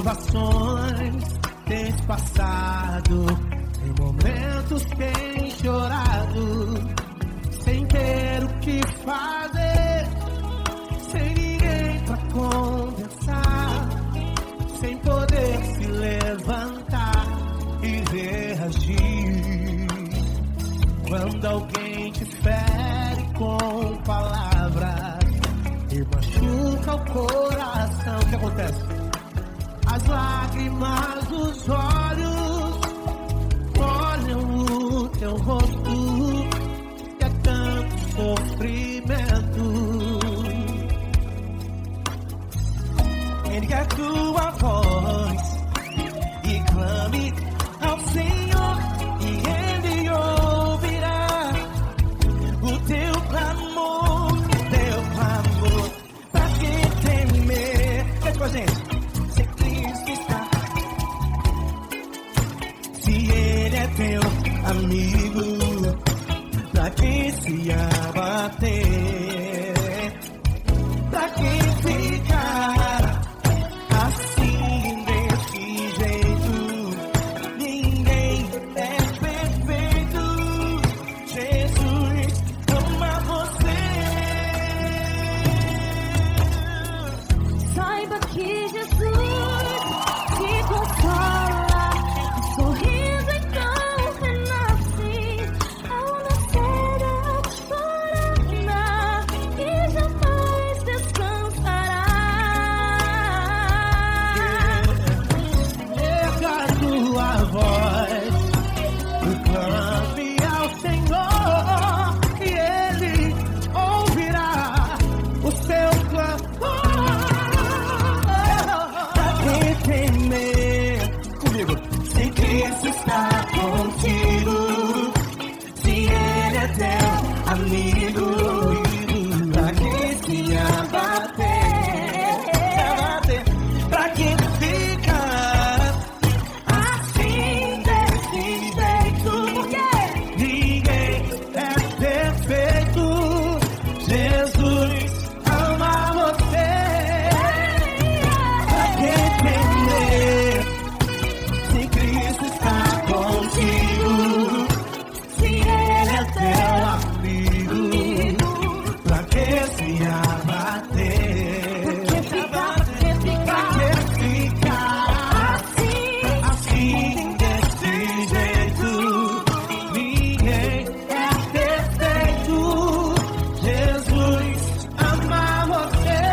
provações tens passado, em momentos tens chorado, sem ter o que fazer, sem ninguém pra conversar, sem poder se levantar e reagir. Quando alguém te fere com palavras e machuca o coração, o que acontece? As lágrimas dos olhos molham o teu rosto, e é tanto sofrimento. Ergue a tua voz e clame ao Senhor, e Ele ouvirá o teu clamor, pra que temer? Cante com a gente. Se Cristo está, se Ele é teu amigo, pra que se abater? Pra que ficar assim desse jeito? Ninguém é perfeito. Jesus ama você. Saiba que Jesus te consola, o sorriso então renasce ao nascer da corona, e jamais descansará. Erga a tua voz e clame ao Senhor, e Ele ouvirá o seu clamor. Pra que temer? Comigo. Se Cristo está contigo, se Ele é teu amigo, pra que se abater? Pra que ficar assim desse jeito? Porque ninguém é perfeito. Jesus ama você. Pra que temer? Se Cristo está contigo, se Ele é teu amigo, pra que se abater? Pra que ficar assim desse jeito? Ninguém é perfeito. Jesus ama você.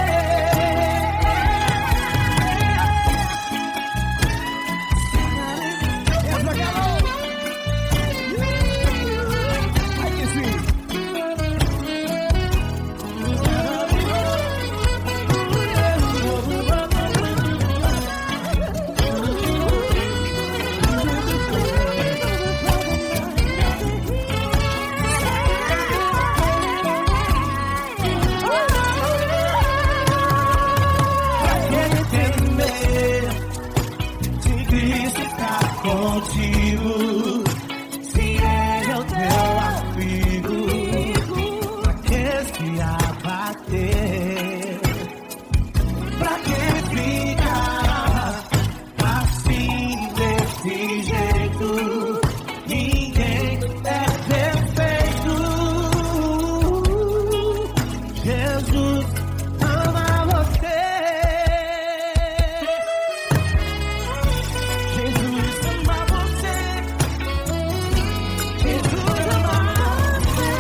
Aí que sim. Pra que temer? Se Cristo está contigo, se Ele é o teu amigo, pra que se abater? Pra que ficar assim desse jeito? Ninguém é perfeito. Jesus ama você. Jesus ama você. Jesus ama você.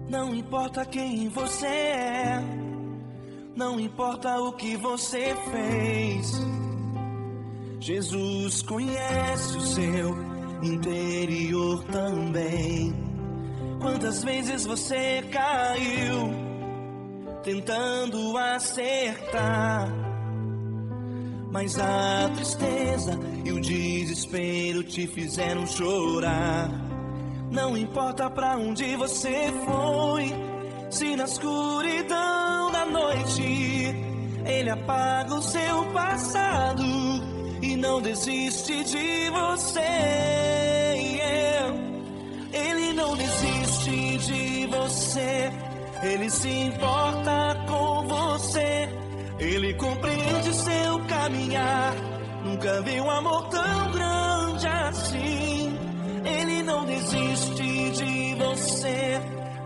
Não importa quem você é, não importa o que você fez, Jesus conhece o seu interior também. Quantas vezes você caiu tentando acertar, mas a tristeza e o desespero te fizeram chorar. Não importa pra onde você foi, se na escuridão da noite Ele apaga o seu passado e não desiste de você. Ele não desiste de você, Ele se importa com você. Ele compreende seu caminhar, nunca viu um amor tão grande assim. Ele não desiste de você,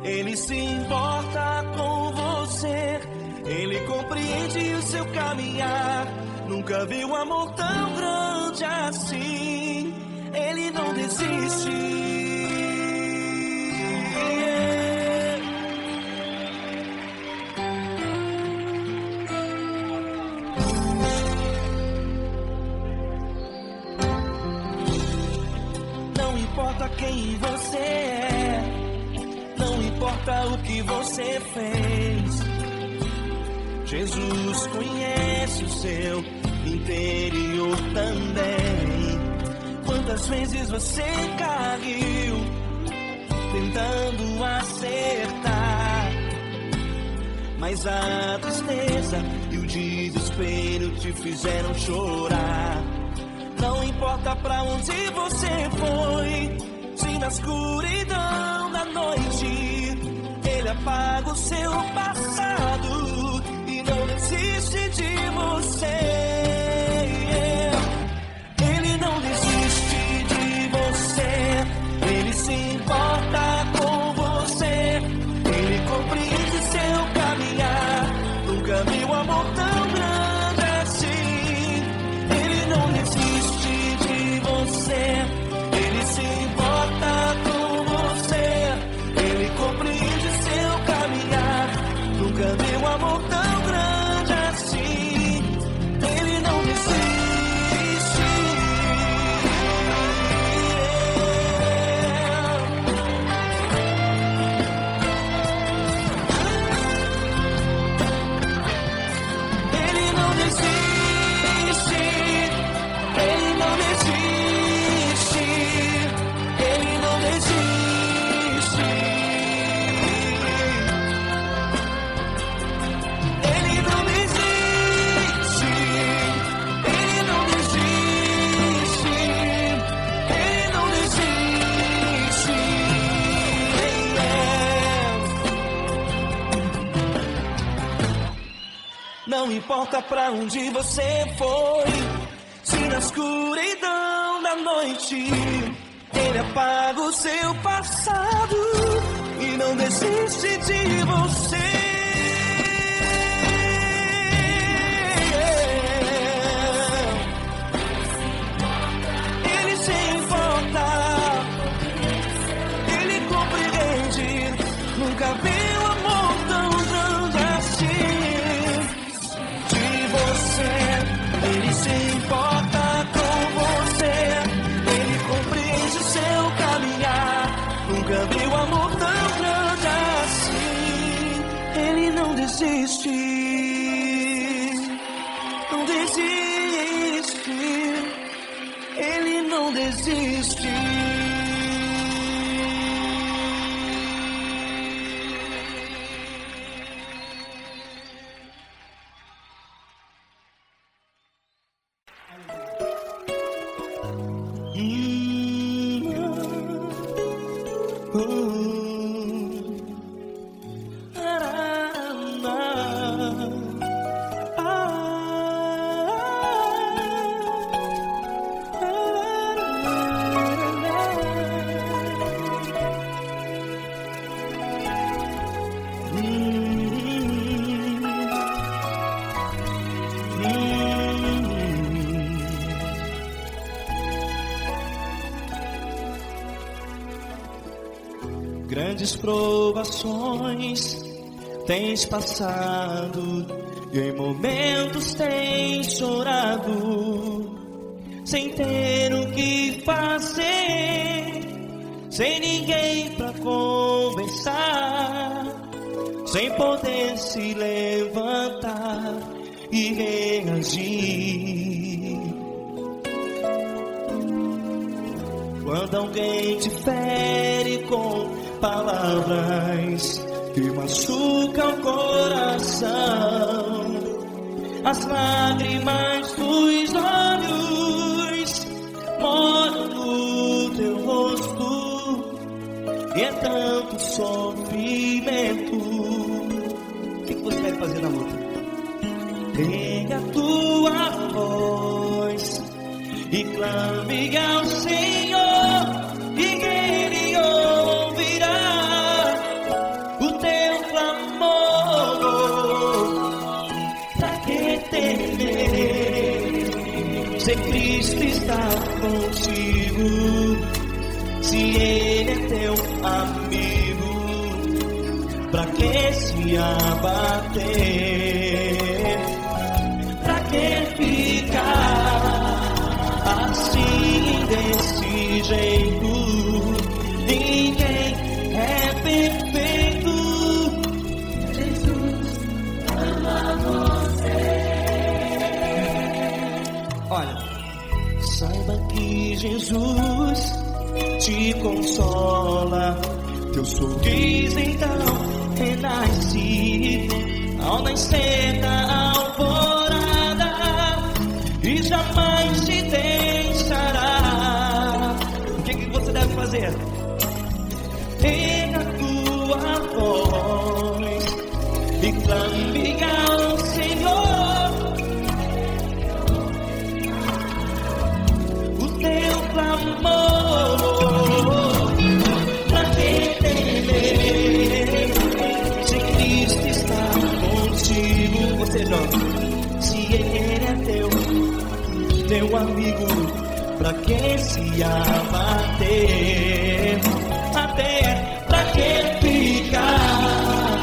Ele se importa com você. Ele compreende o seu caminhar, nunca viu um amor tão grande assim. Ele não desiste. Não importa quem você é, não importa o que você fez, Jesus conhece o seu interior também. Quantas vezes você caiu tentando acertar, mas a tristeza e o desespero te fizeram chorar. Não importa pra onde você foi, se na escuridão da noite Ele apaga o seu passado e não desiste de você. Ele não desiste de você, Ele se importa com você. Ele compreende seu caminhar, nunca viu amor tão grande assim. Ele não desiste de você, Ele se importa com você. Ele compreende seu caminhar, nunca viu um amor tão grande assim. Ele não desiste. Ele não desiste. Ele não desiste. Ele não desiste. Ele não desiste. Ele não desiste. Ele não desiste. Não importa pra onde você foi, se na escuridão da noite Ele apaga o seu passado e não desiste de você. Ele se importa, Ele compreende, nunca viu amor tão grande assim. De você, Ele se importa com você. Ele compreende seu caminhar, nunca viu amor tão grande assim. Ele não desiste, não desiste. Ele não desiste. Grandes provações tens passado e em momentos tens chorado, sem ter o que fazer, sem ninguém pra conversar, sem poder se levantar e reagir. Quando alguém te fere com palavras que machucam o coração, as lágrimas dos olhos molham no teu rosto, e é tanto sofrimento. O que você vai fazer na luta? Pega a tua voz e clame ao Senhor, e Ele ouvirá o teu clamor. Pra que temer, se Cristo está contigo, se Ele é teu amigo? Pra que se abater? Pra que ficar assim, desse jeito? Ninguém é perfeito. Jesus ama você. Olha, saiba que Jesus te consola. Teu sorriso então renasce ao nascer da alvorada, e jamais te deixará. O que você deve fazer? Pega a tua voz e clame ao Senhor, o teu clamor. Pra que temer, se Cristo está contigo? Você joga. Se Ele é teu amigo, pra que se abater? Até pra que ficar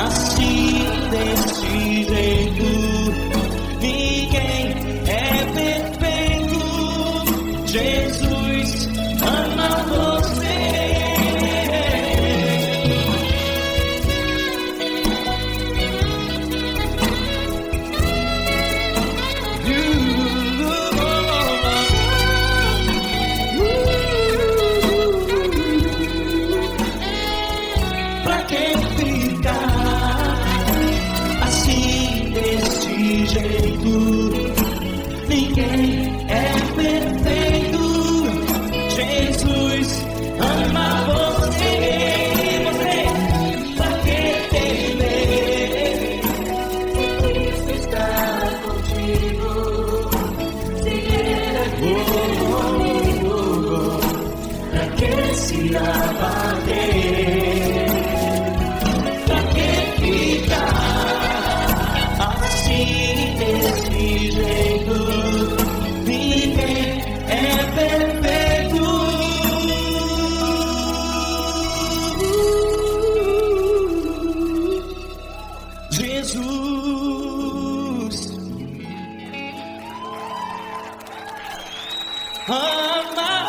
assim, desse jeito? Ninguém é perfeito. Jesus ama você. Pra que ficar assim, desse jeito? Ninguém é perfeito. Jesus ama você. Pra que temer? Cristo está contigo. Se Ele é teu amigo, pra que se abater? Pra que ficar assim, desse jeito? Ninguém é perfeito. Jesus ama você.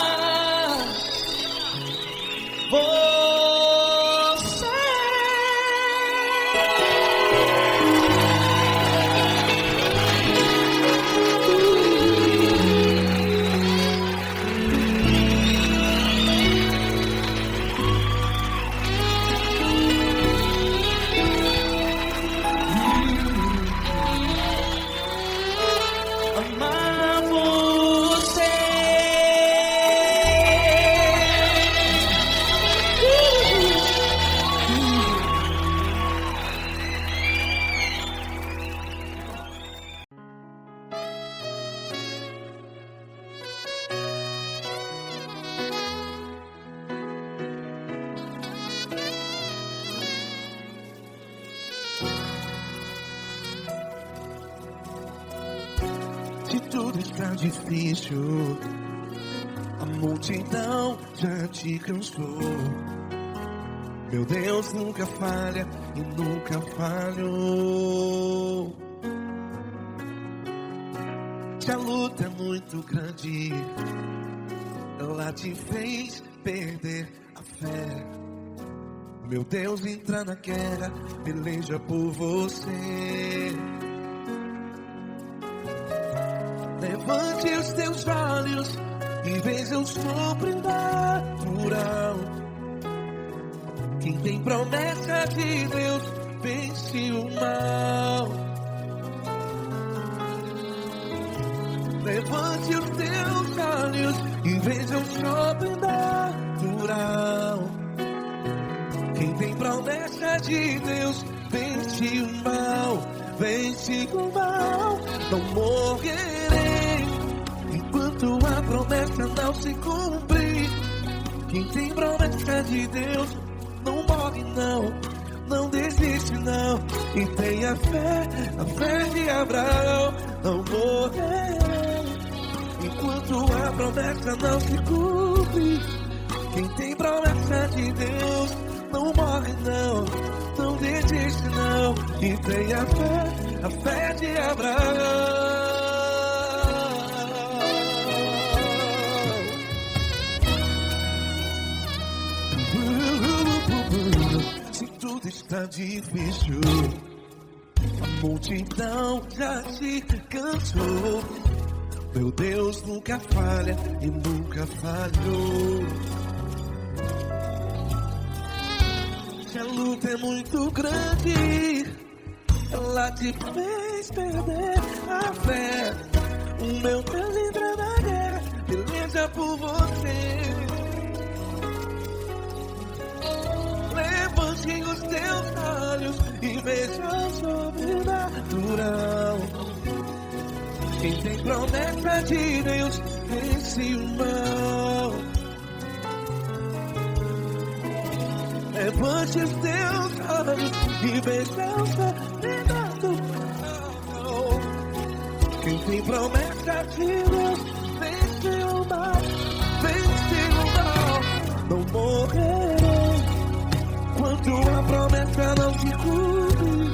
Amar você. Se tudo está difícil, a multidão já te cansou. Meu Deus nunca falha e nunca falhou. Se a luta é muito grande, ela te fez perder a fé. Meu Deus, entra na guerra, peleja por você. Levante os teus olhos e veja o sobrenatural. Quem tem promessa de Deus vence o mal. Levante os teus olhos e veja o sobrenatural. Quem tem promessa de Deus vence o mal, vence o mal. Não morrerei enquanto a promessa não se cumprir. Quem tem promessa de Deus não morre não, não desiste não. E tenha fé, a fé de Abraão. Não morrerei enquanto a promessa não se cumpre. Quem tem promessa de Deus não morre não, não desiste não. E tenha fé, a fé de Abraão. Se tudo está difícil, a multidão já se cansou. Meu Deus nunca falha e nunca falhou. Se a luta é muito grande, ela te fez perder a fé. O meu Deus entra na guerra, peleja por você. Levante os teus olhos e veja o sobrenatural. Quem tem promessa de Deus vence o mal. Levante os teus olhos e veja o sobrenatural. Quem tem promessa de Deus vence o mal, vence o mal. Não morrerei enquanto a promessa não se cumpre.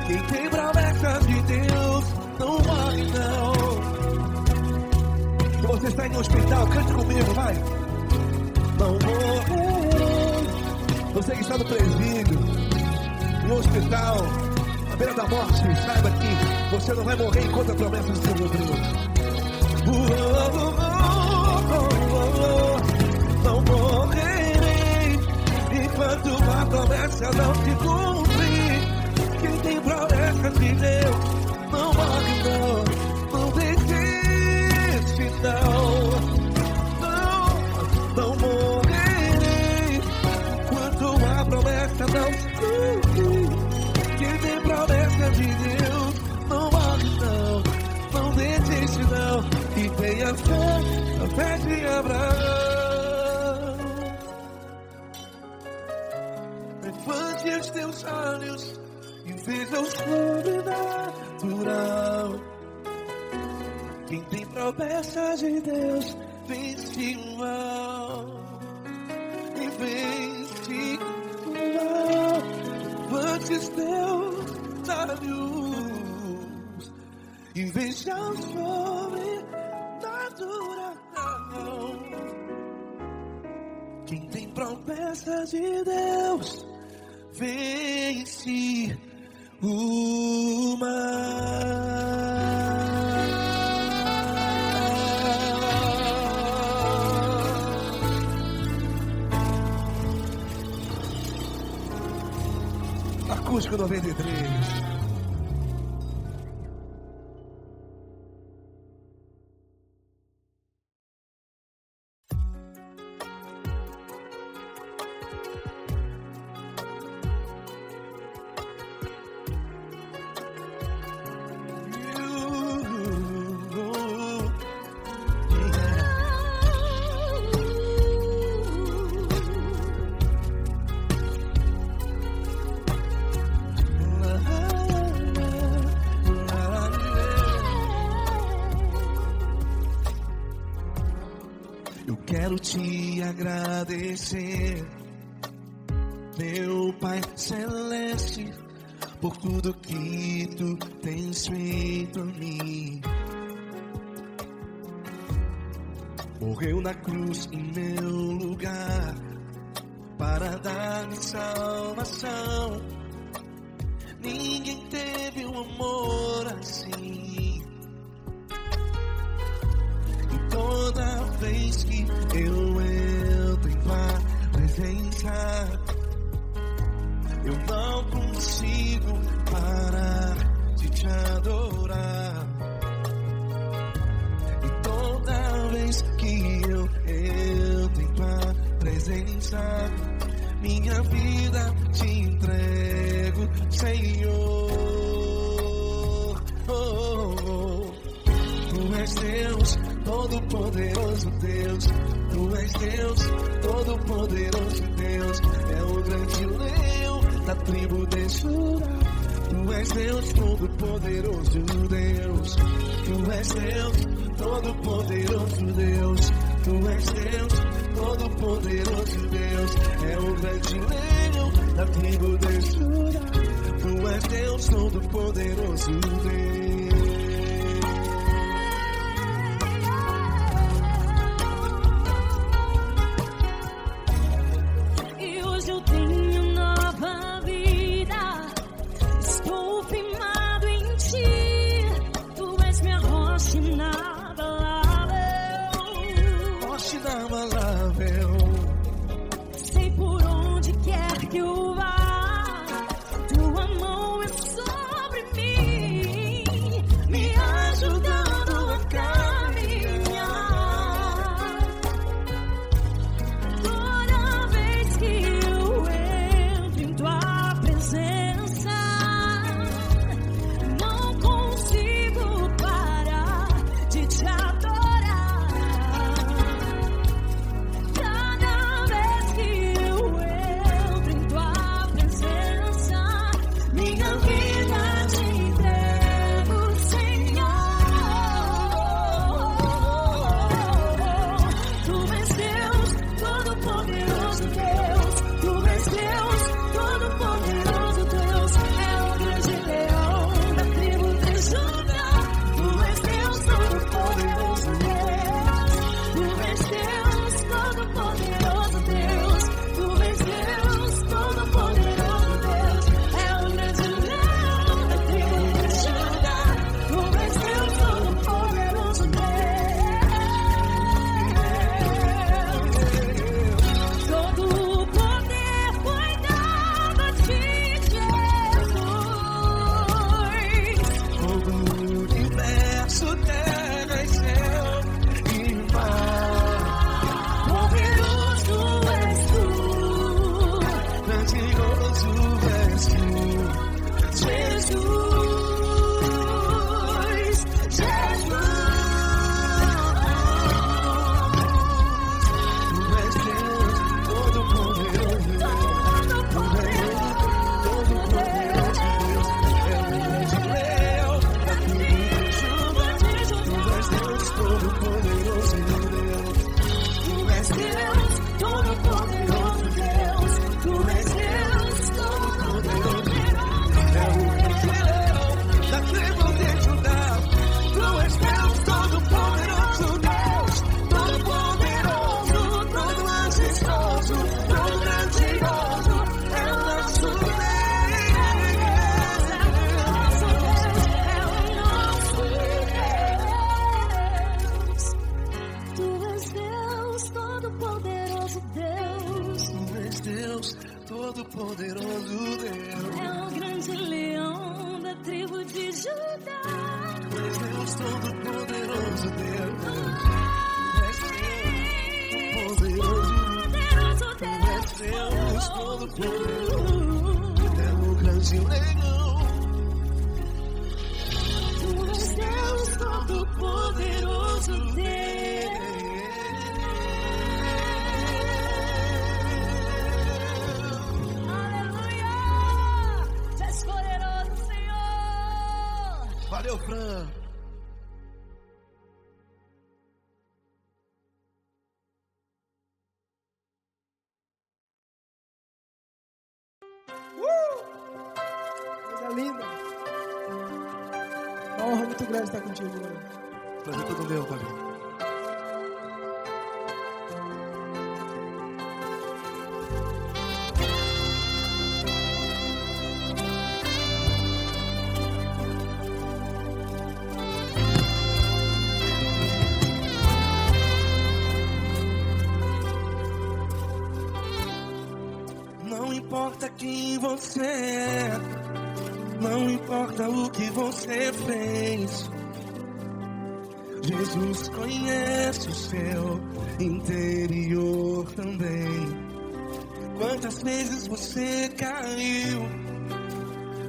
Quem tem promessa de Deus não morre não. Se você está em um hospital, cante comigo, vai. Não morrerei. Você que está no presídio, no hospital, à beira da morte, saiba que você não vai morrer enquanto a promessa se cumprir. Não morrerei enquanto a promessa não se cumprir. Quem tem promessa de Deus não morre não, não desiste não. Não morrerei enquanto a promessa não se cumprir. Quem tem promessa de Deus não morre não, não desiste não. E tenha fé, a fé de Abraão. Levante os teus olhos e veja o sobrenatural. Quem tem promessa de Deus vence o mal, e vence o mal. Levante os teus olhos e veja o sobrenatural. Quem tem promessa de Deus vence o mal. Acústico 93. Quero te agradecer, meu Pai Celeste, por tudo que tu tens feito a mim. morreu na cruz em meu lugar para dar-me salvação. Ninguém teve um amor assim. E toda vez que eu entro em tua presença, eu não consigo parar de te adorar. E toda vez que eu entro em tua presença, minha vida te entrego, Senhor. Tu és Deus, Todo-Poderoso Deus. Tu és Deus, Todo-Poderoso Deus. É o grande leão da tribo de Judá. Tu és Deus, Todo-Poderoso Deus. Tu és Deus, Todo-Poderoso Deus. Tu és Deus, Todo-Poderoso Deus. É o grande leão da tribo de Judá. Tu és Deus, Todo-Poderoso Deus. E hoje eu tenho nova vida. Estou firmado em ti. Tu és minha rocha inabalável. Rocha inabalável. Sei por onde quer que eu vá, tua mão é sobre mim, me ajudando a caminhar. Toda vez que eu entro em tua presença, não consigo parar de te adorar. Cada vez que eu entro em tua presença, minha vida te entrego, Senhor. Tu és Deus, Todo-Poderoso Deus. Tu és Deus, Todo-Poderoso Deus. É o grande leão da tribo de Judá. Tu és Deus, Todo-Poderoso Deus. Tu és Deus, Todo-Poderoso Deus. Tu és Deus, Todo-Poderoso Deus. É o grande leão da tribo de Judá. Tu és Deus, Todo-Poderoso Deus. Todo o poder foi dado a ti, Jesus. Todo o universo, terra e céu e mar. Poderoso és tu, Grandioso és tu. Jesus. Tu és Deus, Todo-Poderoso Deus. Todo-Poderoso Deus. É o grande leão da tribo de Judá. Tu és Deus, Todo-Poderoso Deus. Tu és Deus, Todo-Poderoso Deus. Tu és Deus, Todo-Poderoso É o grande leão da tribo de Judá. Tu és Deus, Todo-Poderoso Deus. Todo-Poderoso, todo majestoso, todo grandioso. É o nosso Deus. Tu és Deus, Todo-Poderoso Deus. Tu és Deus, Todo-Poderoso Deus. É o grande leão da tribo de Judá. Tu és Deus, Todo-Poderoso Deus. Tu és Deus, Poderoso Tu és Deus, Todo-Poderoso. É o grande leão. Tu és Deus, Todo-Poderoso Deus. Aleluia! Tu és poderoso, Senhor. Valeu, Fran. Coisa linda. Uma honra muito grande estar contigo, Lord. Prazer todo meu, Fabinho. importa quem você é, não importa o que você fez, Jesus conhece o seu interior também. Quantas vezes você caiu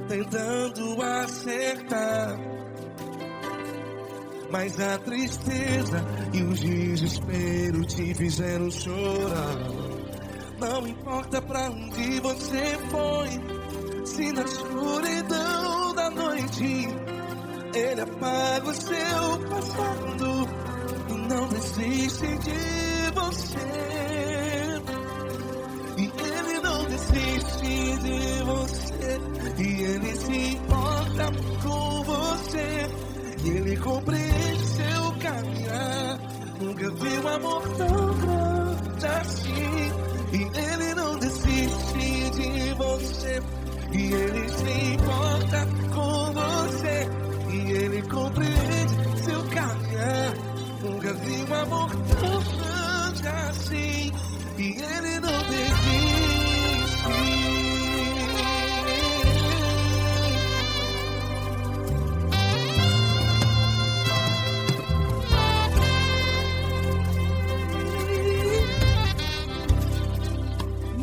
tentando acertar, mas a tristeza e o desespero te fizeram chorar. Não importa pra onde você foi, se na escuridão da noite Ele apaga o seu passado e não desiste de você. E Ele não desiste de você, e Ele se importa com você, e Ele compreende seu caminhar. Nunca vi um amor tão grande assim. E Ele não desiste de você, e Ele se importa com você, e Ele compreende seu caminhar. Nunca vi um amor tão grande assim. E Ele não desiste.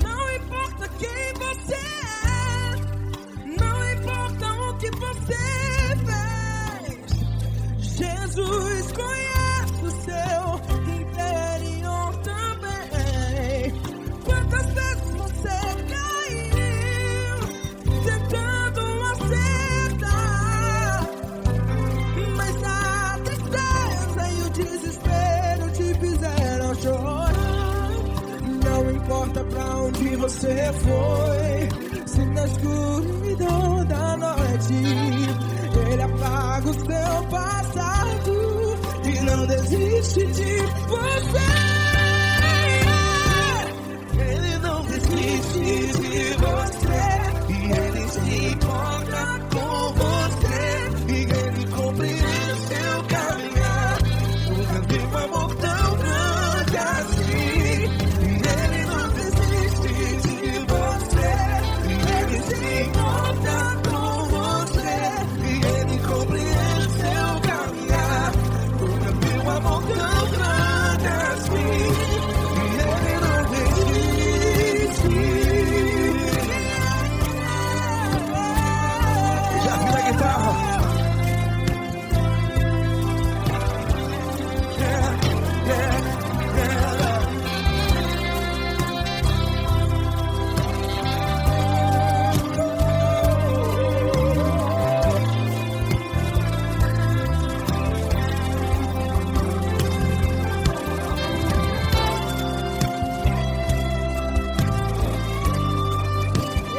Não importa quem você é, não importa o que você fez, Jesus conhece o seu interior também. Quantas vezes você caiu tentando acertar, mas a tristeza e o desespero te fizeram chorar. Não importa pra onde você foi, se na escuridão da noite Ele apaga o seu passado e não desiste de você. Ele não desiste de você, e Ele se importa com você, e Ele compreende seu caminhar. Nunca vi um amor tão grande assim. E Ele não desiste de você, e Ele se importa com você, e Ele compreende seu caminhar. Nunca vi um amor tão grande assim. E Ele não desiste. Já vi na guitarra.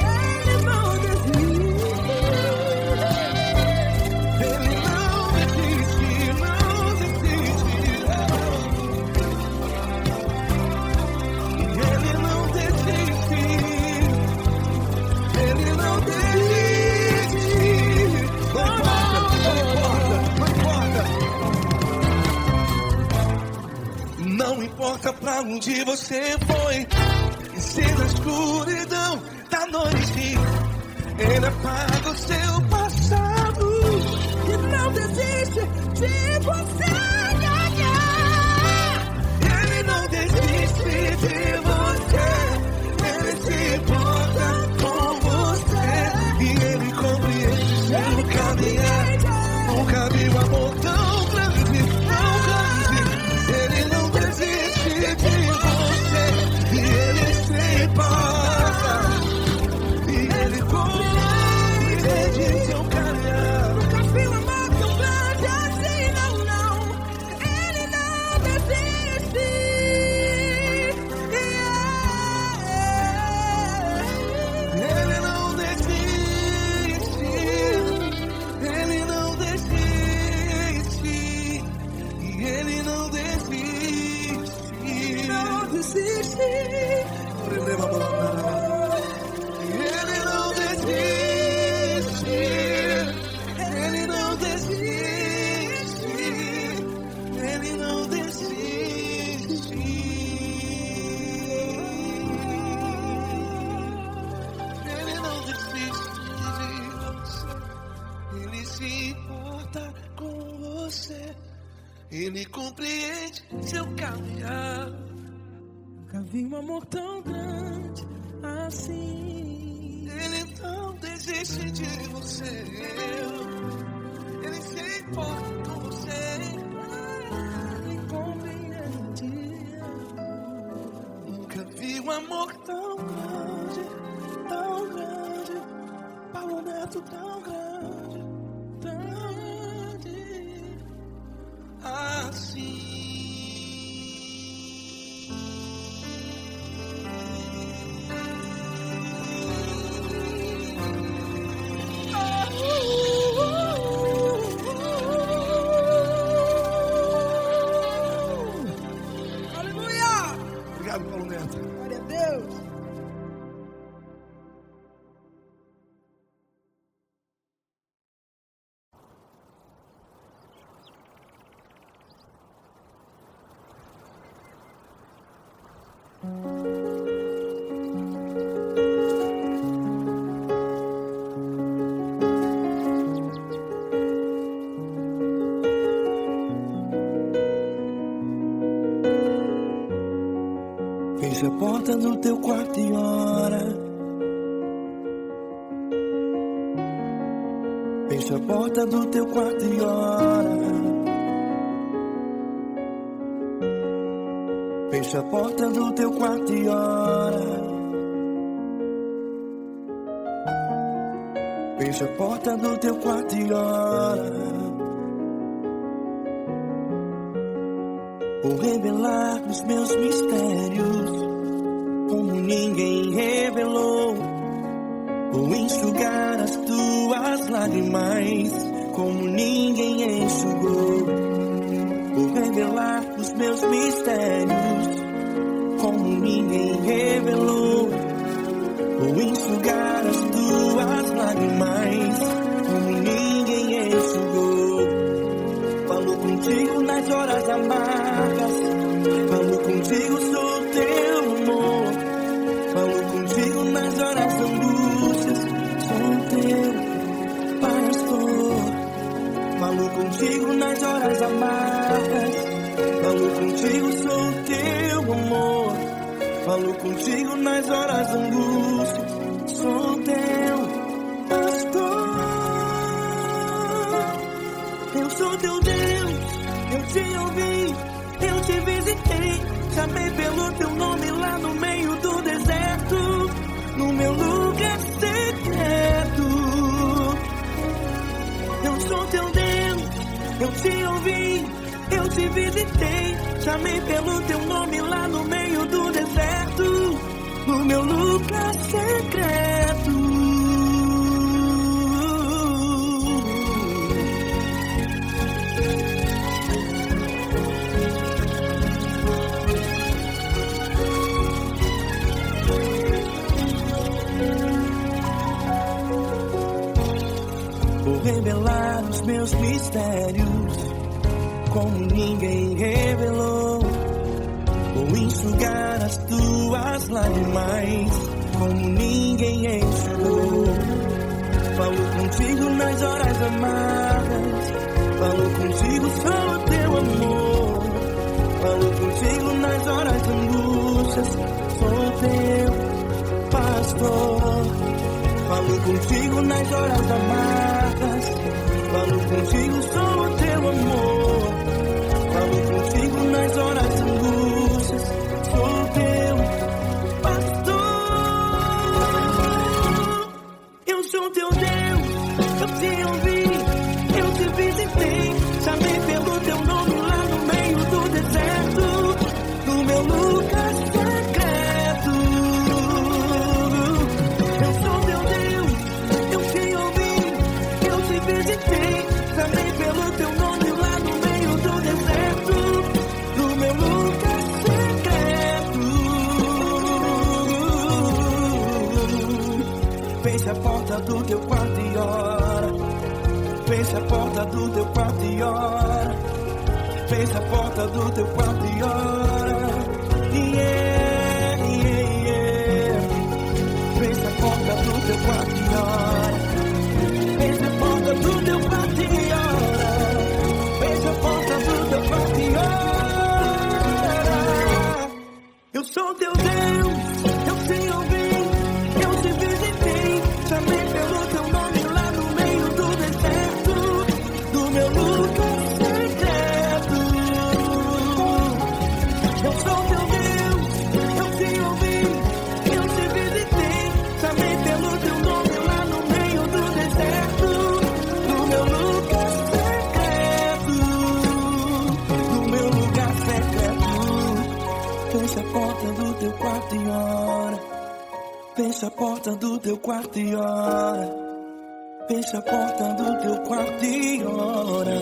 Ele não desiste. Ele não desiste, não desiste. Ele não desiste. Ele não desiste. Não importa pra onde você foi, e se na escuridão da noite Ele apaga o seu passado. E não desiste de você. Ele não desiste de você, Ele se importa com você, e Ele compreende seu caminhar. Nunca vi um amor tão grande, tão grande. Ele não desiste de você, e Ele se importa, e Ele compreende seu caminhar. Nunca vi um amor tão grande assim, não, não. Ele não desiste. Ele não desiste, Ele não desiste, e Ele não desiste. Não desiste. Ele não desiste, Ele não desiste, Ele não desiste. Ele compreende seu caminhar. Nunca vi um amor tão grande assim. Ele não desiste de você. Ele se importa com você. Ele compreende. Nunca vi um amor tão grande, tão grande. Paulo Neto tão grande, tão grande assim. Obrigado, Paulo Neto. Glória a Deus. Fecha a porta do teu quarto e ora. Fecha a porta do teu quarto e ora. Fecha a porta do teu quarto e ora. Fecha a porta do teu quarto e ora. Vou revelar os meus mistérios como ninguém revelou. Vou enxugar as tuas lágrimas como ninguém enxugou. Vou revelar os meus mistérios como ninguém revelou. Vou enxugar as tuas lágrimas como ninguém enxugou. Falo contigo nas horas amargas. Falo contigo, sou teu amor. Falo contigo nas horas angústias. Sou teu pastor. Falo contigo nas horas amargas. Falo contigo, sou teu amor. Falo contigo nas horas angústias. Sou teu pastor. Eu sou teu Deus, eu te ouvi, eu te visitei. Chamei pelo teu nome lá no meio do deserto, no meu lugar secreto. Eu sou teu Deus, eu te ouvi, eu te visitei. Chamei pelo teu nome lá no meio do deserto, no meu lugar secreto. Vou revelar os meus mistérios como ninguém revelou. Vou enxugar as tuas lágrimas como ninguém enxugou. Falo contigo nas horas amargas. Falo contigo, sou teu amor. Falo contigo nas horas angústias. Sou teu pastor. Falo contigo nas horas amargas. Falo contigo, sou teu amor. Falo contigo nas horas angústias. Sou teu pastor. Eu sou teu Deus, eu te ouvi, eu te visitei. Chamei pelo teu nome lá no meio do deserto, no meu lugar secreto. Eu sou teu Deus, eu te ouvi, eu te visitei. Chamei pelo teu nome lá no meio do deserto, no meu lugar secreto. Fecha a porta do teu quarto e ora. Fecha a porta do teu quarto e ora. Fecha a porta do teu quarto e ora. Yeah, yeah, yeah. Fecha a porta do teu quarto e ora. Fecha a porta do teu quarto e ora. Fecha a porta do teu quarto Fecha a porta do teu quarto e ora. Fecha a porta do teu quarto e ora.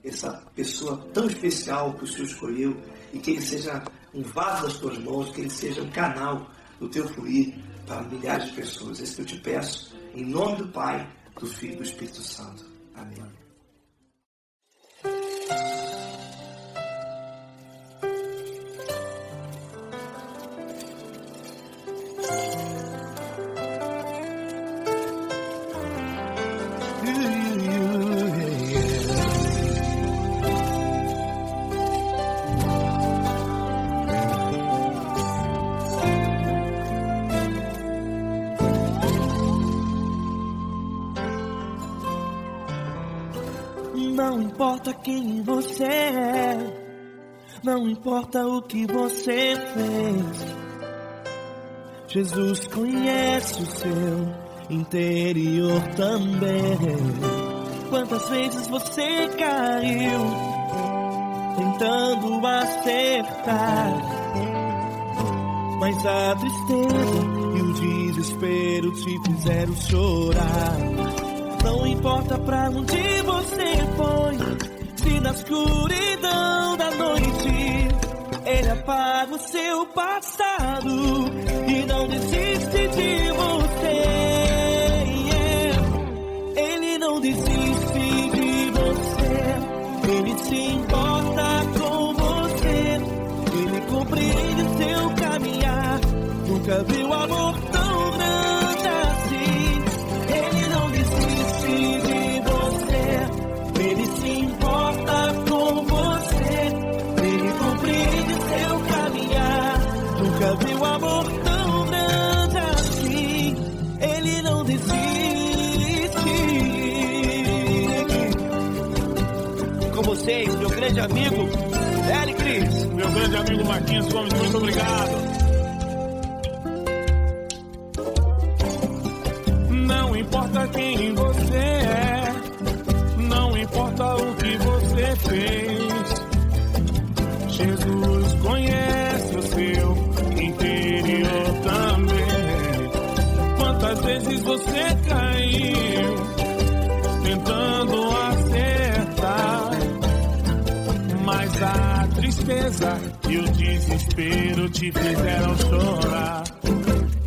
Essa pessoa tão especial que o Senhor escolheu, e que ele seja um vaso das tuas mãos, que ele seja um canal do teu fluir para milhares de pessoas. É isso que eu te peço, em nome do Pai, do Filho e do Espírito Santo. Amém. Não importa quem você é, não importa o que você fez, Jesus conhece o seu interior também. Quantas vezes você caiu, tentando acertar, mas a tristeza e o desespero te fizeram chorar. Não importa pra onde você foi, se na escuridão da noite Ele apaga o seu passado e não desiste de você. Ele não desiste de você, Ele se importa com você, Ele compreende o seu caminhar. Nunca viu amor tão grande assim. Ele não desiste de você, Ele se importa com você, Ele compreende o seu caminhar. Nunca viu amor tão grande assim. Ele não desiste. Com vocês, meu grande amigo L. Cris. Meu grande amigo Marquinhos Gomes, muito obrigado. Não importa quem você é, não importa o que você fez, Jesus conhece o seu interior também. Quantas vezes você caiu, tentando acertar, mas a tristeza e o desespero te fizeram chorar.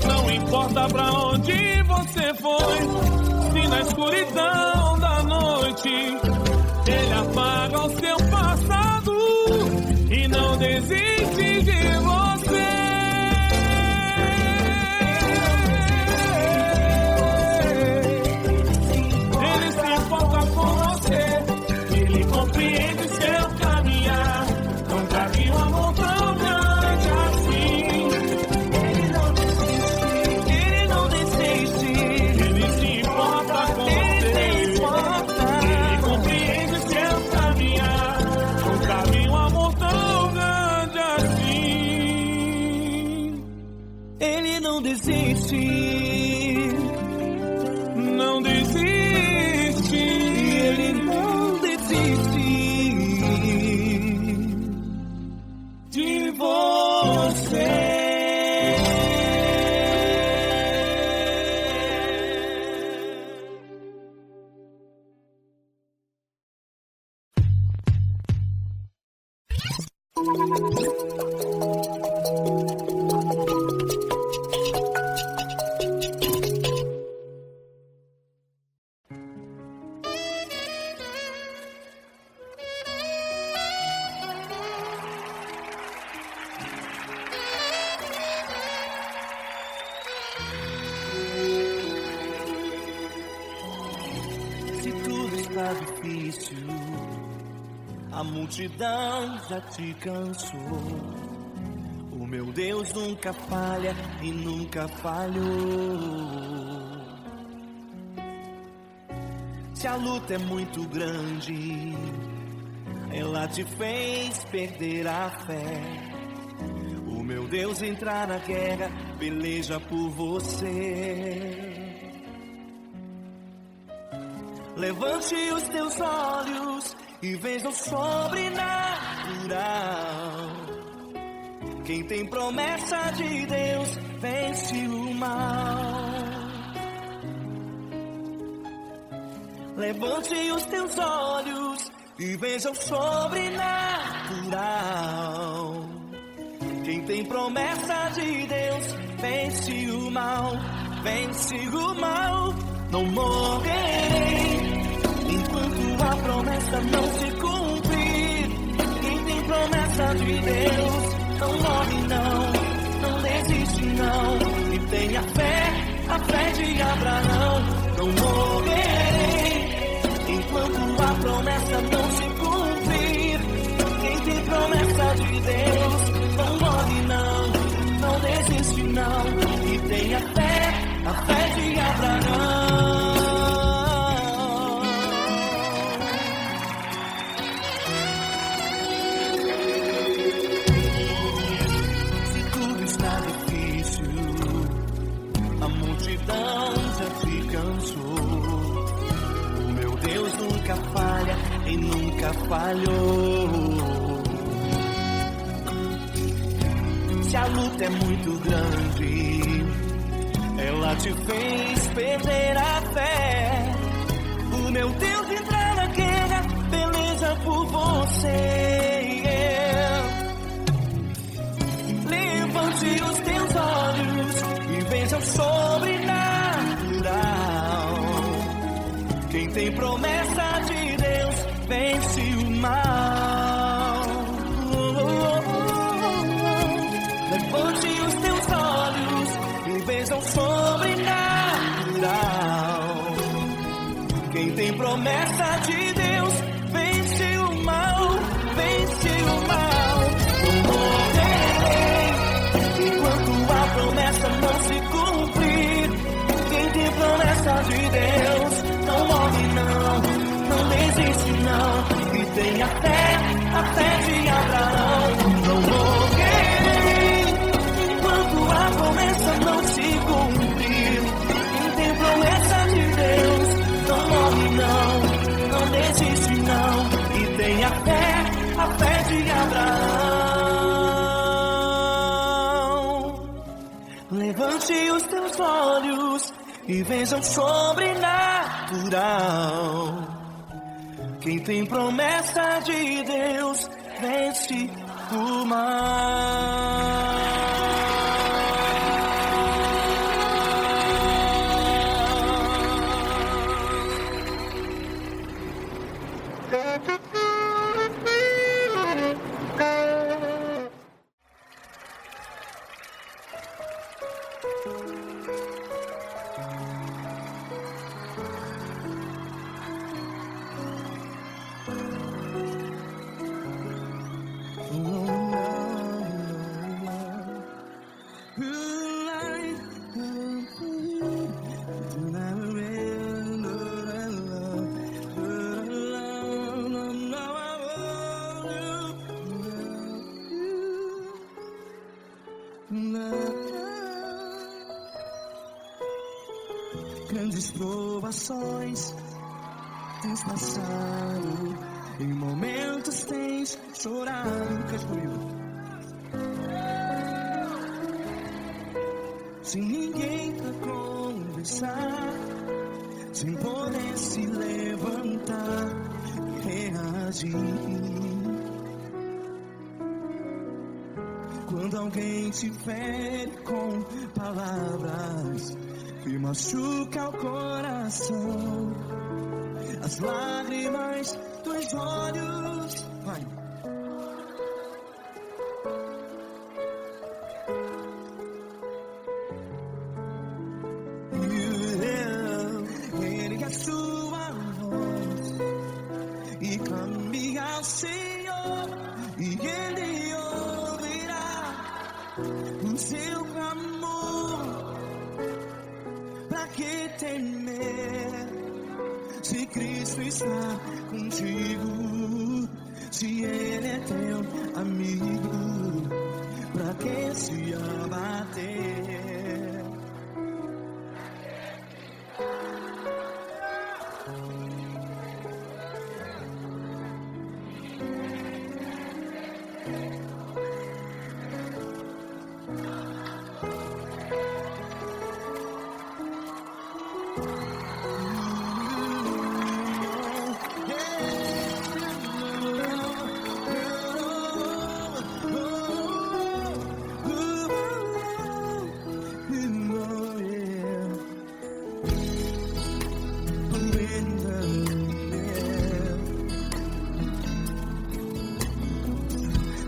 Não importa pra onde você foi, se na escuridão da noite Ele apaga o seu passado e não desiste de você. Ele se importa com você, Ele compreende seu caminhar. Nunca vi um amor tão grande assim. Ele não desiste, Ele se importa com você, Ele compreende seu caminhar. Nunca vi um amor tão grande assim. Ele não desiste, Não desiste, Ele não desiste de você. Se tudo está difícil, a multidão já te cansou. O meu Deus nunca falha e nunca falhou. Se a luta é muito grande, ela te fez perder a fé. O meu Deus entrar na guerra, peleja por você. Levante os teus olhos e veja o sobrenatural. Quem tem promessa de Deus vence o mal. Levante os teus olhos e veja o sobrenatural. Quem tem promessa de Deus vence o mal, vence o mal. Não morrerei enquanto a promessa não se cumprir. Quem tem promessa de Deus não morre não, não desiste não. E tenha fé, a fé de Abraão. Não morrerei enquanto a promessa não se cumprir. Quem tem promessa de Deus não morre não, não desiste não. E tenha fé, a fé de Abraão. Se tudo está difícil, a multidão já se cansou. O meu Deus nunca falha e nunca falhou. Se a luta é muito grande, ela te fez perder a fé. O meu Deus entrar na guerra, beleza por você. Levante os teus olhos e veja o sobrenatural. Quem tem promessa de Deus vence o mal. Levante os teus olhos e veja o sobrenatural. Quem tem promessa de Deus vence o mal, vence o mal. Não morrerei enquanto a promessa não se cumprir. Quem tem promessa de Deus não morre não, não desiste não. E tenha fé, a fé de Abraão. Não morrerei enquanto a promessa não se cumprir. Quem tem promessa de Deus não morre não, não desiste não. E tenha fé, a fé de Abraão. Levante os teus olhos e veja o sobrenatural. Quem tem promessa de Deus vence o mal. Grandes provações tens passado, em momentos tens chorado. Cante comigo. Sem ninguém pra conversar, sem poder se levantar e reagir. Quando alguém te fere com palavras que machuca o coração, as lágrimas dos olhos, vai. Ergue a sua voz e clame ao Senhor, e Ele ouvirá. seu clamor. Pra que temer? Se Cristo está contigo, se Ele é teu amigo, pra que se abater?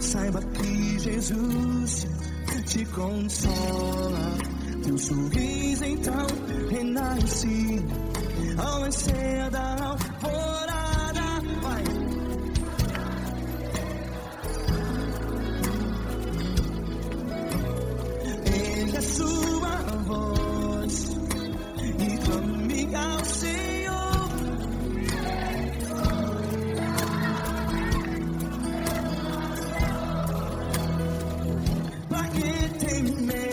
Saiba que Jesus te consola, teu sorriso então renasce ao nascer da alvorada. Vai. Ele é sua voz e clame ao Senhor. Pra que temer?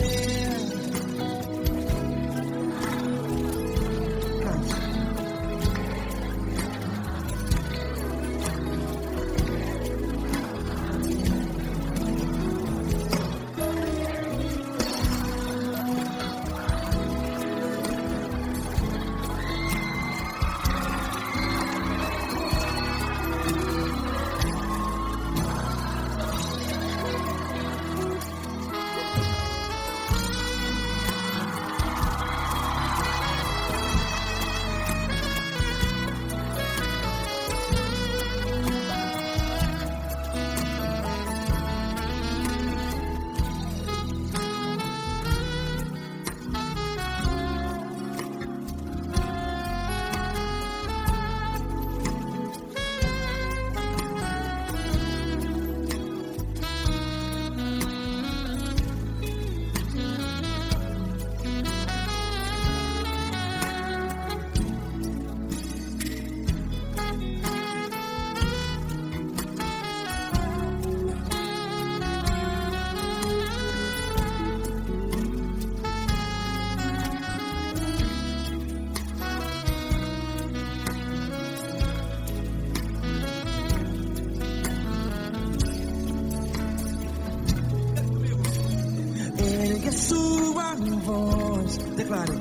Ergue sua voz, declare.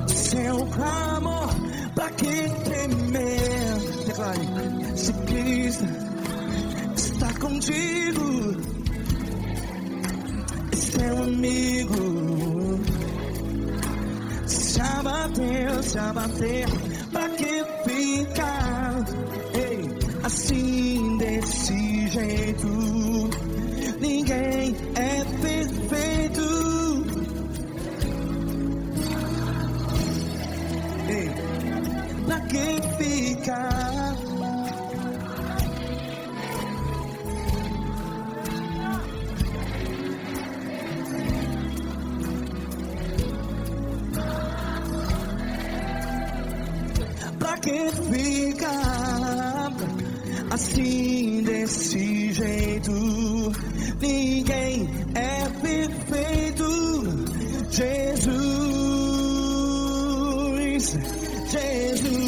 Seu clamor, pra que temer? Declare. Se Cristo está contigo, é seu amigo. Se abater, pra que ficar assim desse jeito? Ninguém é perfeito. Pra que ficar? Pra que ficar assim desse jeito? Ninguém é perfeito. Jesus, Jesus.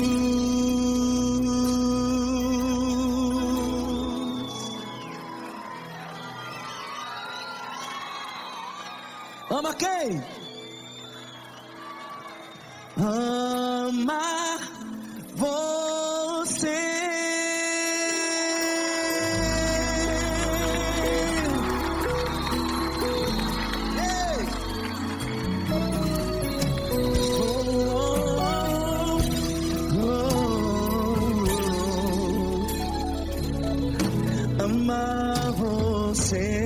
Ama quem? Ama você. Ama você.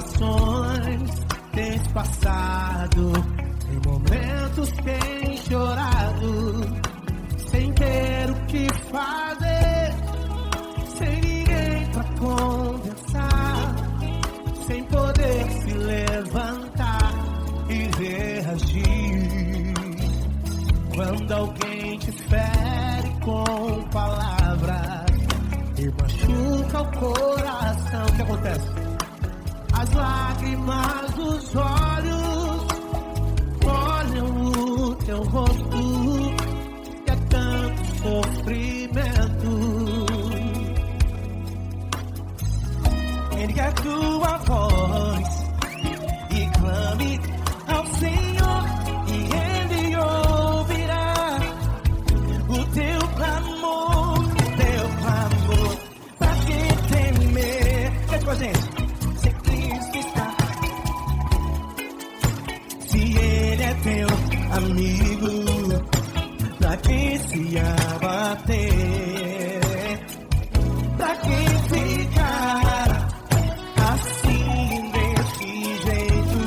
situações tens passado, em momentos tens chorado, sem ter o que fazer, sem ninguém pra conversar, sem poder se levantar e reagir. Quando alguém te fere com palavras e machuca o coração, o que acontece? As lágrimas dos olhos molham o teu rosto, e é tanto sofrimento. Ergue a tua voz e clame ao Senhor, e Ele ouvirá o teu clamor, pra que temer? Cante com a gente. Se Cristo está, se Ele é teu amigo, pra que se abater? Pra que ficar assim desse jeito?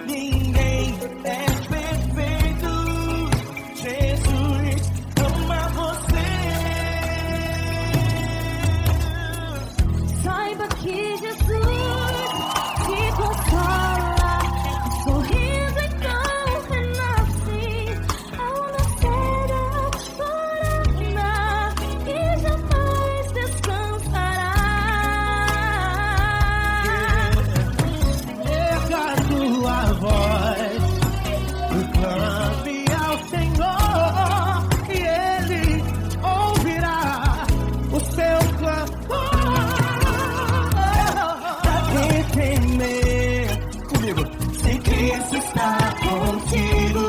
Ninguém é perfeito. Jesus ama você. Saiba que Jesus te consola, sorriso então renasce ao nascer da floresta e jamais descansará. Erga a tua voz e clame ao Senhor, e Ele ouvirá o seu clamor. Pra que temer? Comigo. Se Cristo está contigo,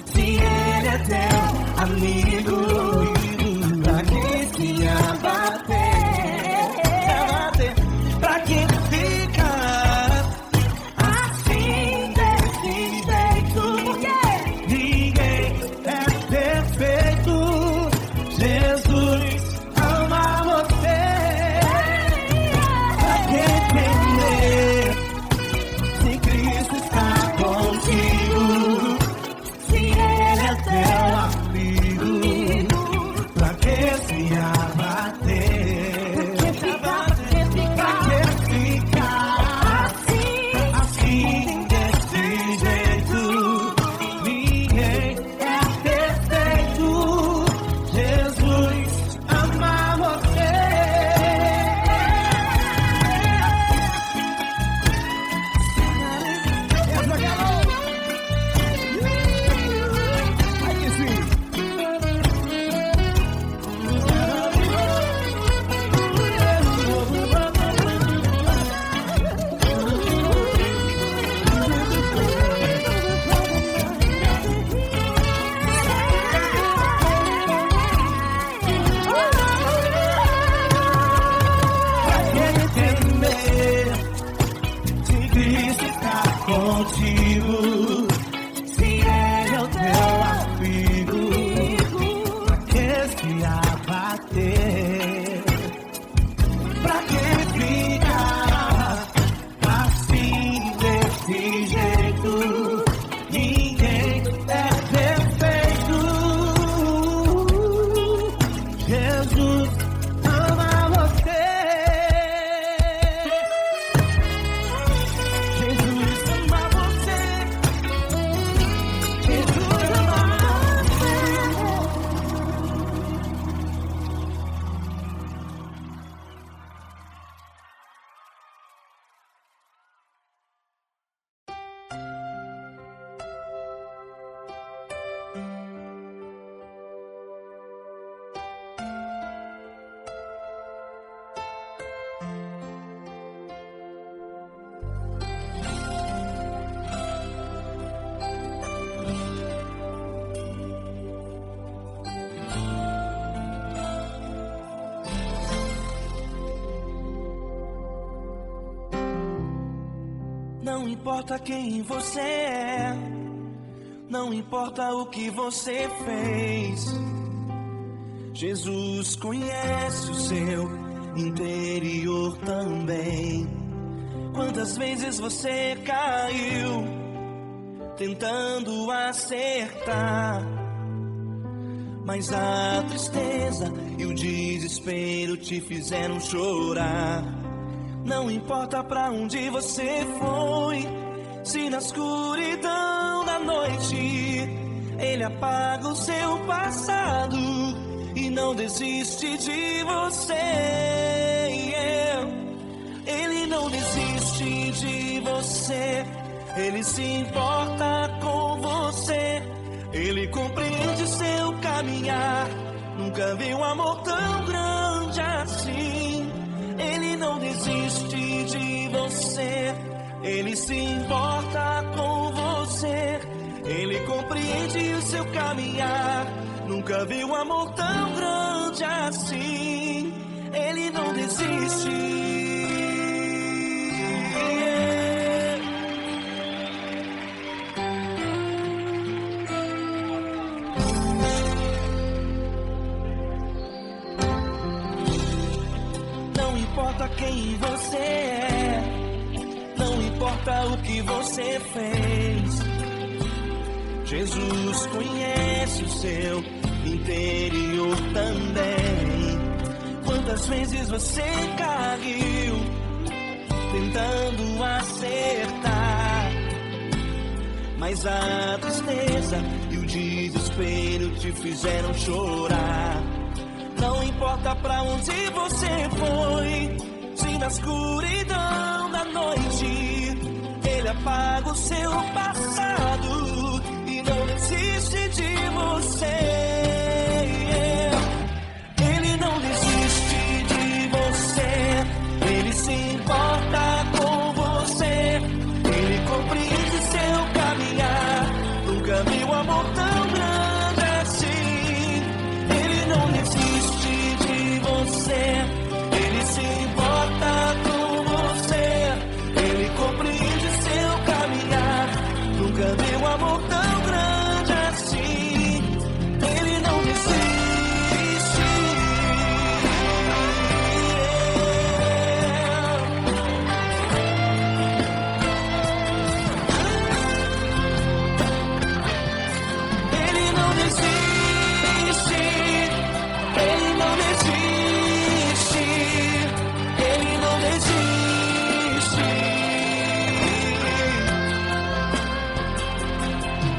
se Ele é teu amigo, pra que se abater? Pra que ficar assim desse jeito? Ninguém é perfeito. Jesus ama você. Pra que temer? Se Cristo está contigo, se Ele é teu amigo, pra que se abater? Pra que ficar assim desse jeito? Ninguém é perfeito. Jesus ama você. Aí sim. Pra que temer? Se Cristo está contigo, se Ele é o teu amigo, pra que se abater? Pra que ficar assim desse jeito? Ninguém é perfeito. Jesus ama você. Jesus ama você. Jesus ama você. Não importa quem você é, não importa o que você fez. Jesus conhece o seu interior também. Quantas vezes você caiu tentando acertar, mas a tristeza e o desespero te fizeram chorar. Não importa pra onde você foi, se na escuridão da noite Ele apaga o seu passado e não desiste de você. Ele não desiste de você, Ele se importa com você, Ele compreende seu caminhar. Nunca vi um amor tão grande assim. Ele não desiste de você, Ele se importa com você, Ele compreende o seu caminhar. Nunca vi um amor tão grande assim. Ele não desiste. Não importa quem você é, não importa o que você fez, Jesus conhece o seu interior também. Quantas vezes você caiu tentando acertar, mas a tristeza e o desespero te fizeram chorar. Não importa pra onde você foi, se na escuridão da noite Ele apaga o seu passado e não desiste de você. Ele não desiste de você, Ele se importa com você, Ele compreende seu caminhar. Nunca vi um amor tão grande assim. Ele não desiste de você, Ele se importa com você, Ele compreende seu caminhar. Nunca vi um amor tão grande assim. Ele não desiste. Ele não desiste. Ele não desiste. Ele não desiste.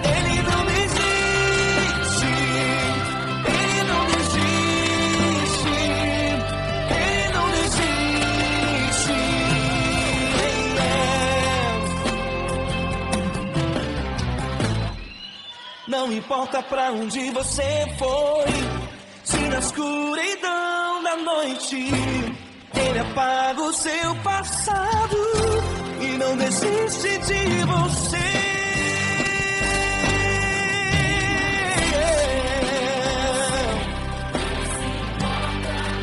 Ele não desiste. Ele não desiste. Ele não desiste. Não importa pra onde você foi, se na escuridão da noite Ele apaga o seu passado e não desiste de você.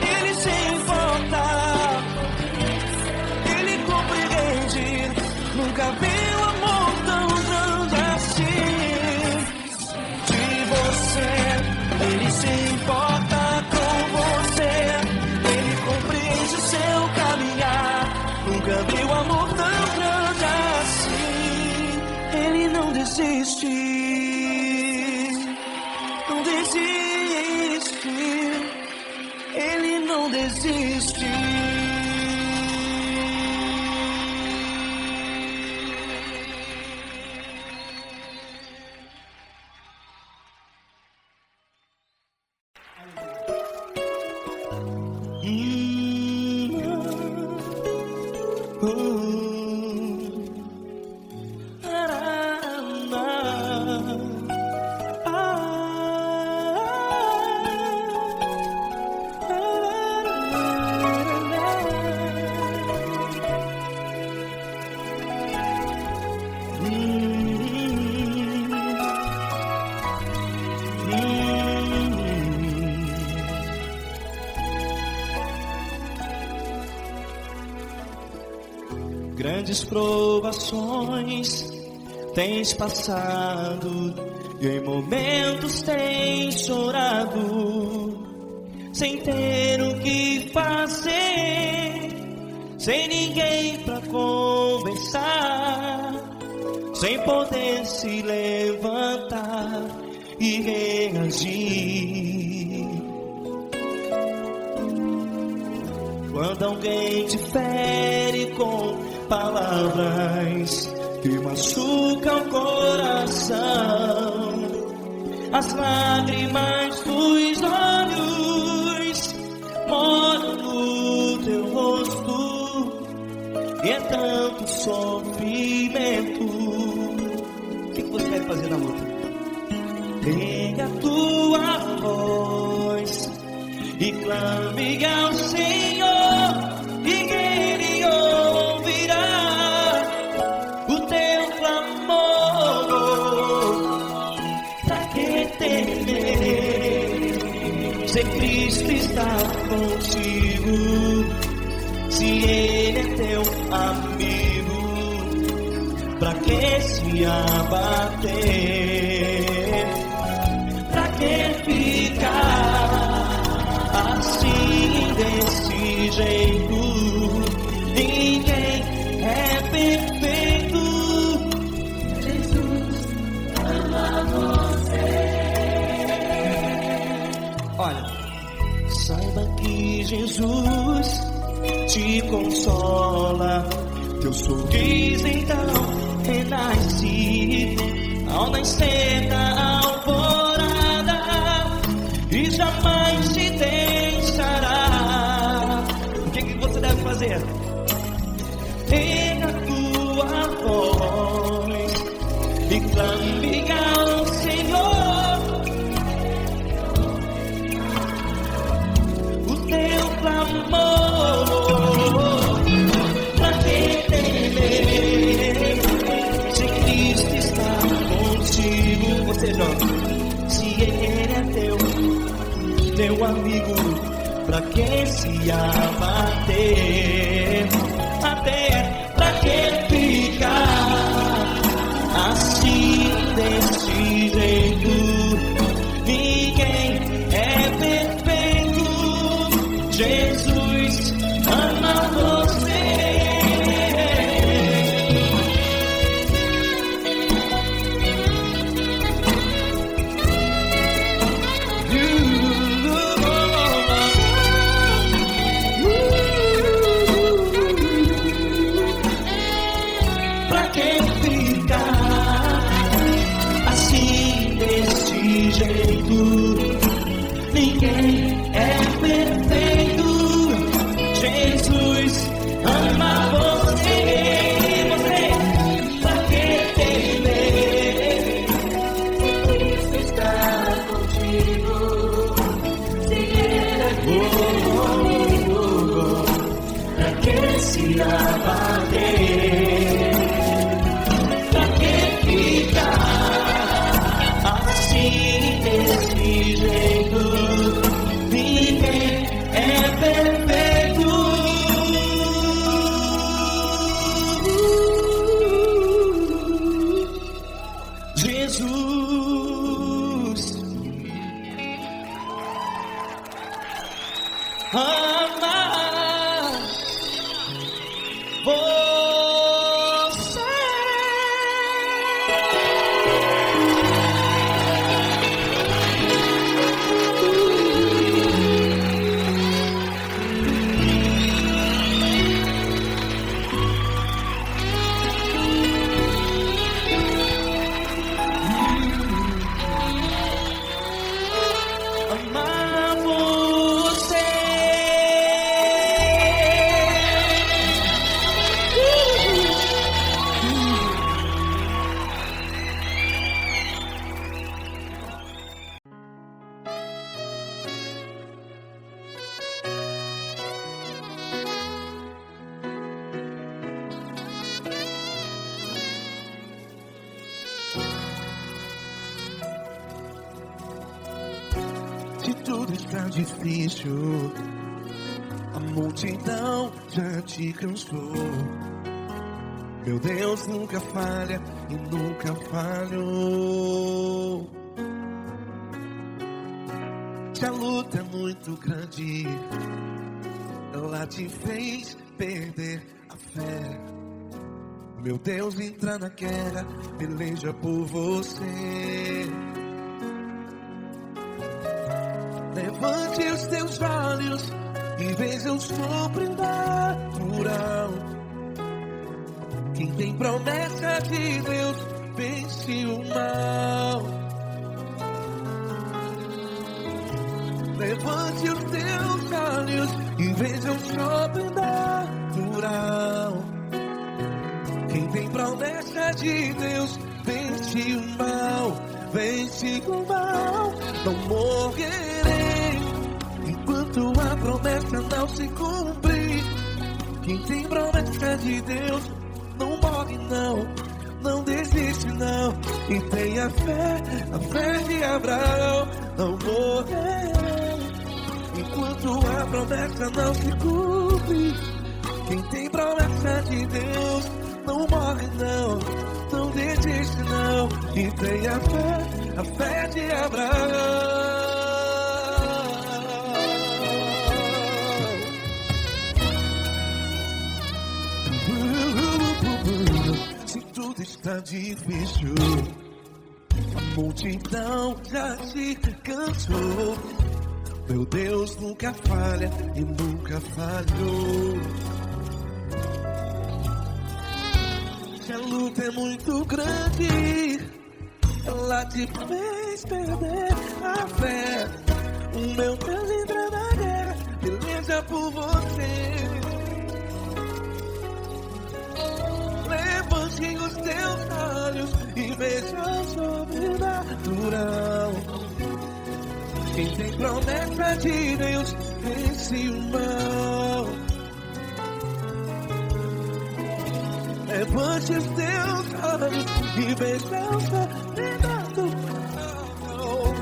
Ele se importa, Ele compreende. Nunca vi um amor tão grande assim. De você, Ele se importa com você, Ele compreende seu caminhar. Nunca vi um amor tão grande assim. Ele não desiste, não desiste. Ele não desiste. Grandes provações tens passado e em momentos tens chorado, sem ter o que fazer, sem ninguém pra contar. está, sem poder se levantar e reagir. Quando alguém te fere com palavras que machucam o coração, as lágrimas dos olhos molham no teu rosto, e é tanto sofrimento. O que você vai fazer na luta? Pega a tua voz e clame ao Senhor, e Ele ouvirá o teu clamor. Pra que temer, se Cristo está contigo, se Ele é teu amigo? Pra que se abater? Pra que ficar assim, desse jeito? Ninguém é perfeito. Jesus ama você. Olha, saiba que Jesus te consola. Teu sorriso então renasce ao nascer da alvorada, e jamais te deixará. O que você deve fazer? Pega a tua voz e clame ao Senhor, o teu clamor. Pra que temer, se Cristo está contigo? Ou seja, se Ele é teu amigo, pra que se abater? Até pra que ficar assim, desse jeito? Ninguém é perfeito. Jesus ama você. Pra que ficar assim, desse jeito? Ninguém é perfeito. Jesus ama você. Pra que temer? Cristo está contigo, se Ele é teu amigo. Pra que se abater? Pra que ficar assim, desse jeito? Ninguém é perfeito. Jesus ama você. Amar você. Se tudo está difícil, a multidão já te cansou. Meu Deus nunca falha e nunca falhou. Se a luta é muito grande, ela te fez perder a fé. meu Deus entra na guerra, peleja por você. Levante os teus olhos e veja o sobrenatural. Quem tem promessa de Deus vence o mal. Levante os teus olhos e veja o sobrenatural. Quem tem promessa de Deus vence o mal. Vence o mal. Não morrerei enquanto a promessa não se cumprir. Quem tem promessa de Deus não morre não, não desiste não. E tenha fé, a fé de Abraão. Não morrerei enquanto a promessa não se cumpre. Quem tem promessa de Deus não morre não, não desiste não. E tenha fé, a fé de Abraão. Se tudo está difícil, a multidão já se cansou. Meu Deus nunca falha e nunca falhou. Se a luta é muito grande, ela te fez perder a fé. O meu Deus entra na guerra, peleja por você. Levante os teus olhos e veja o sobrenatural. Quem tem promessa de Deus vence o mal. Levante os teus olhos e veja o sobrenatural.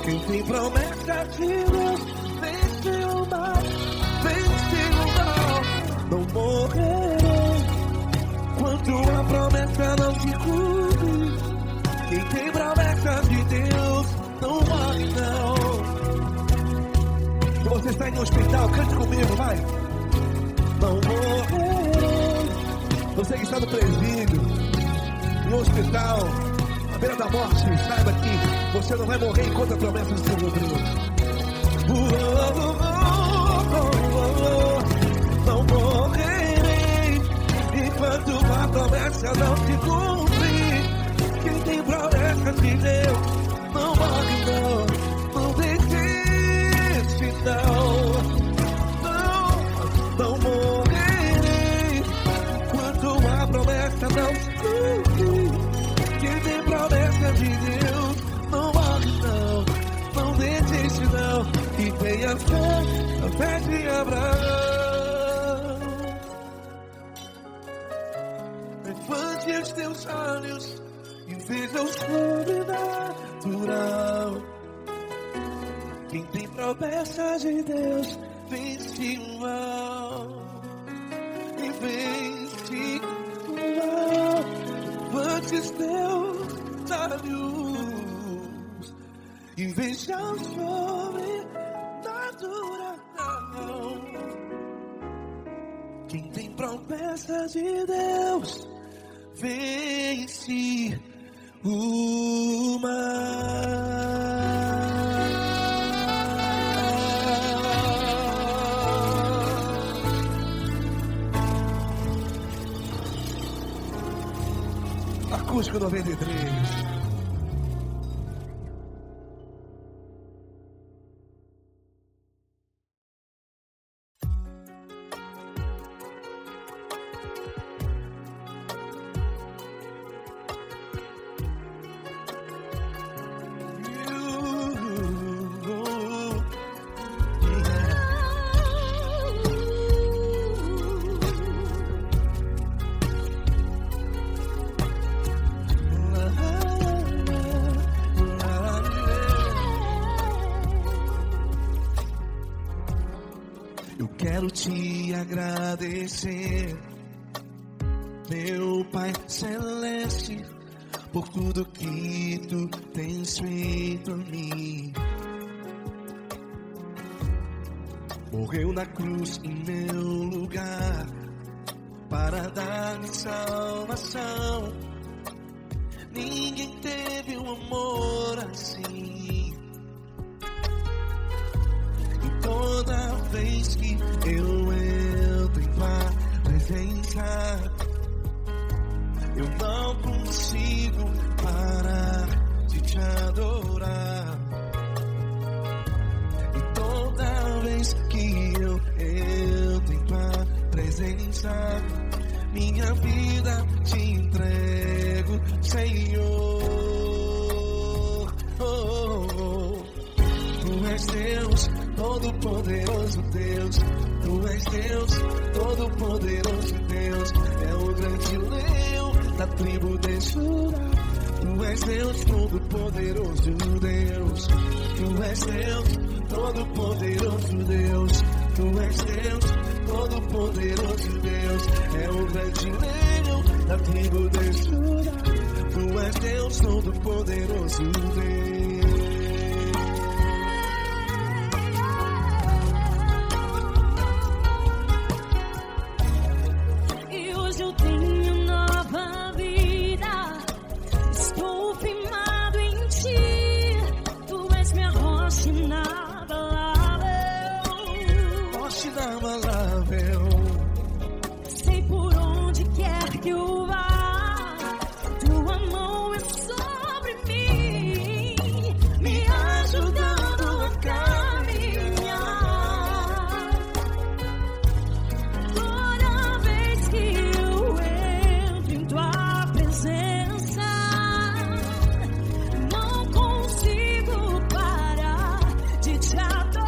Quem tem promessa de Deus vence o mal. Vence o mal. Não morrerei enquanto a promessa não se cumpre. Quem tem promessa de Deus não morre não. Se você está em um hospital, cante comigo, vai. Não morrerei. Você que está no presídio, no hospital, à beira da morte, saiba que você não vai morrer enquanto a promessa não se cumprir. Não morrerei enquanto a promessa não se cumprir. Quem tem promessa de Deus não morre não, não desiste não. Não morrerei enquanto a promessa não se cumprir. Quem tem promessa de Deus não morre não, não desiste não. E tenha fé, a fé de Abraão. Levante os teus olhos e veja o sobrenatural. Quem tem promessa de Deus vence o mal. E vence o mal. Levante os teus olhos e veja o sobrenatural. Quem tem promessa de Deus vence o mal. Acústico 93. Quero te agradecer, meu Pai Celeste, por tudo que tu tens feito a mim. Morreu na cruz em meu lugar, para dar-me salvação. Ninguém teve um amor assim. E toda vez que eu entro em tua presença, eu não consigo parar de te adorar. E toda vez que eu entro em tua presença, minha vida te entrego, Senhor. Tu és Deus, todo-poderoso Deus. Tu és Deus, todo-poderoso Deus. É o grande leão da tribo de Judá. Tu és Deus, todo-poderoso Deus. Tu és Deus, todo-poderoso Deus. Tu és Deus, todo-poderoso Deus. É o grande leão da tribo de Judá. Tu és Deus, todo-poderoso Deus. Sei por onde quer que eu vá, tua mão é sobre mim, me ajudando a caminhar. Toda vez que eu entro em tua presença, não consigo parar de te adorar.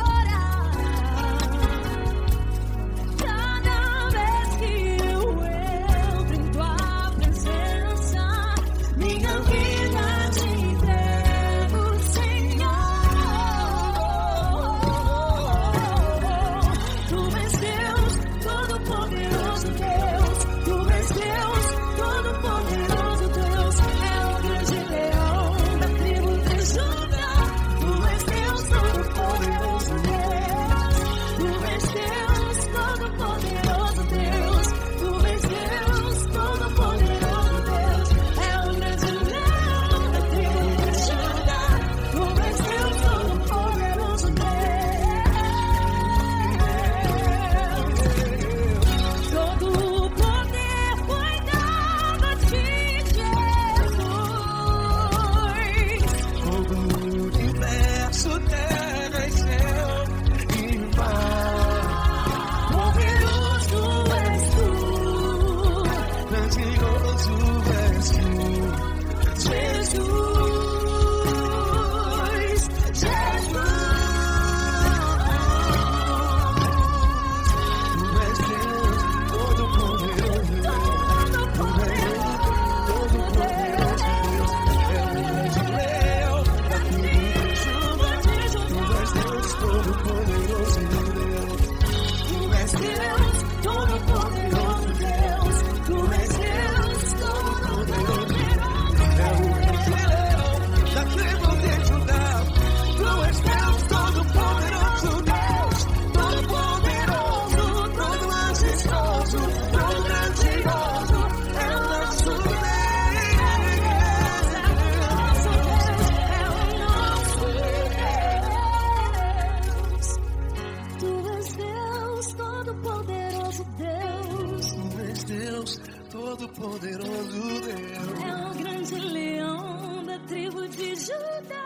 Todo-poderoso Deus. É o grande leão da tribo de Judá.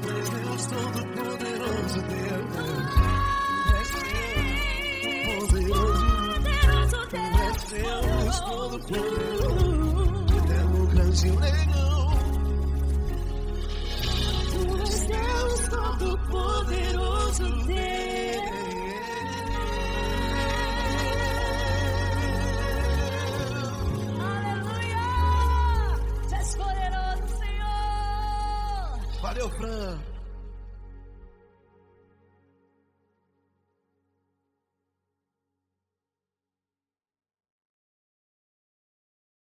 Tu és Deus, todo-poderoso Deus. Tu és Deus, todo-poderoso. É o grande leão. Tu és Deus, todo-poderoso Deus. Valeu, Fran.